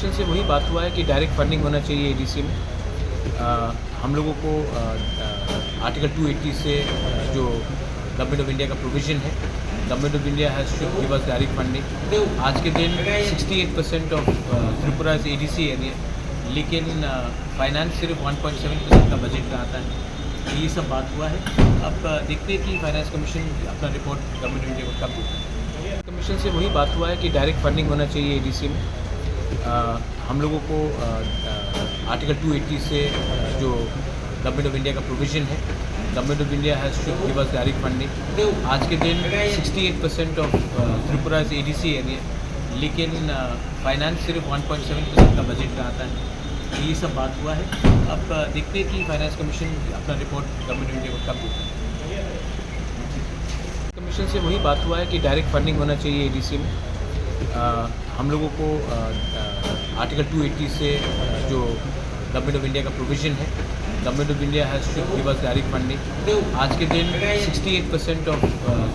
Commission से वही बात हुआ है कि डायरेक्ट फंडिंग होना चाहिए एडीसी में। हम लोगों को आर्टिकल 280 से जो गवर्नमेंट ऑफ इंडिया का प्रोविज़न है, government of India has to give us direct funding. आज के दिन 68% ऑफ त्रिपुरा एडीसी एरिया, लेकिन फाइनेंस सिर्फ 1.7% का बजट का आता है। तो ये सब बात हुआ है। अब देखते हैं कि फाइनेंस कमीशन अपना रिपोर्ट गवर्नमेंट ऑफ इंडिया को कब देता है। कमीशन से वही बात हुआ है कि डायरेक्ट फंडिंग होना चाहिए एडीसी में। हम लोगों को आर्टिकल 280 से जो गवर्नमेंट ऑफ इंडिया का प्रोविज़न है, government of India has to give us direct funding. आज के दिन 68% ऑफ त्रिपुरा एडीसी एरिया, लेकिन फाइनेंस सिर्फ 1.7% का बजट का आता है। तो ये सब बात हुआ है। अब देखते हैं कि फाइनेंस कमीशन अपना रिपोर्ट गवर्नमेंट ऑफ इंडिया को कब देता है। कमीशन से वही बात हुआ है कि डायरेक्ट फंडिंग होना चाहिए एडीसी में। हम लोगों को आर्टिकल 280 से जो गवर्नमेंट ऑफ इंडिया का प्रोविज़न है, government of India has to give us direct funding. आज के दिन 68% ऑफ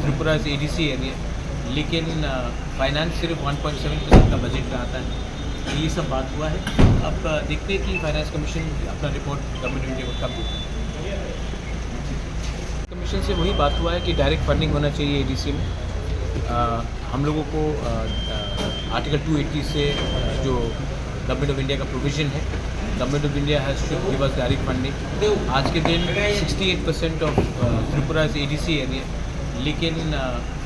त्रिपुरा एडीसी एरिया, लेकिन फाइनेंस सिर्फ 1.7% का बजट का आता है। तो ये सब बात हुआ है। अब देखते हैं कि फाइनेंस कमीशन अपना रिपोर्ट गवर्नमेंट ऑफ इंडिया को कब देता है। कमीशन से वही बात हुआ है कि डायरेक्ट फंडिंग होना चाहिए एडीसी में। हम लोगों को आर्टिकल 280 से जो गवर्नमेंट ऑफ इंडिया का प्रोविज़न है, government of India has to give us direct funding. आज के दिन 68% ऑफ त्रिपुरा एडीसी एरिया, लेकिन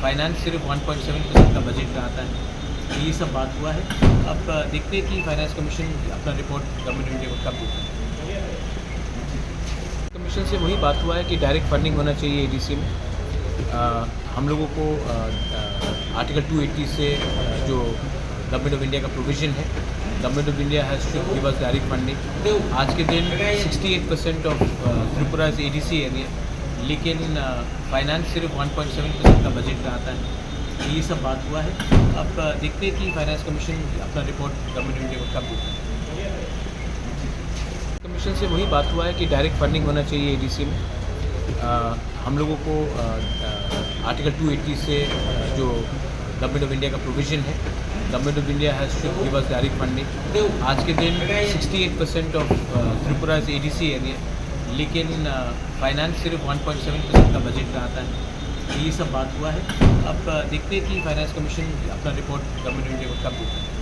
फाइनेंस सिर्फ 1.7% का बजट का आता है। तो ये सब बात हुआ है। अब देखते हैं कि फाइनेंस कमीशन अपना रिपोर्ट गवर्नमेंट ऑफ इंडिया को कब देता है। कमीशन से वही बात हुआ है कि डायरेक्ट फंडिंग होना चाहिए एडीसी में। हम लोगों को आर्टिकल 280 से जो गवर्नमेंट ऑफ इंडिया का प्रोविज़न है, government of India has to give us direct funding. आज के दिन 68% ऑफ त्रिपुरा एडीसी एरिया, लेकिन फाइनेंस सिर्फ 1.7% का बजट का आता है। तो ये सब बात हुआ है। अब देखते हैं कि फाइनेंस कमीशन अपना रिपोर्ट गवर्नमेंट ऑफ इंडिया को कब देता है। कमीशन से वही बात हुआ है कि डायरेक्ट फंडिंग होना चाहिए एडीसी में। हम लोगों को आर्टिकल 280 से जो गवर्नमेंट ऑफ इंडिया का प्रोविज़न है, government of India has to give us direct funding. आज के दिन 68% ऑफ त्रिपुरा एडीसी एरिया, लेकिन फाइनेंस सिर्फ 1.7% का बजट का आता है। तो ये सब बात हुआ है। अब देखते हैं कि फाइनेंस कमीशन अपना रिपोर्ट गवर्नमेंट ऑफ इंडिया को कब देता है।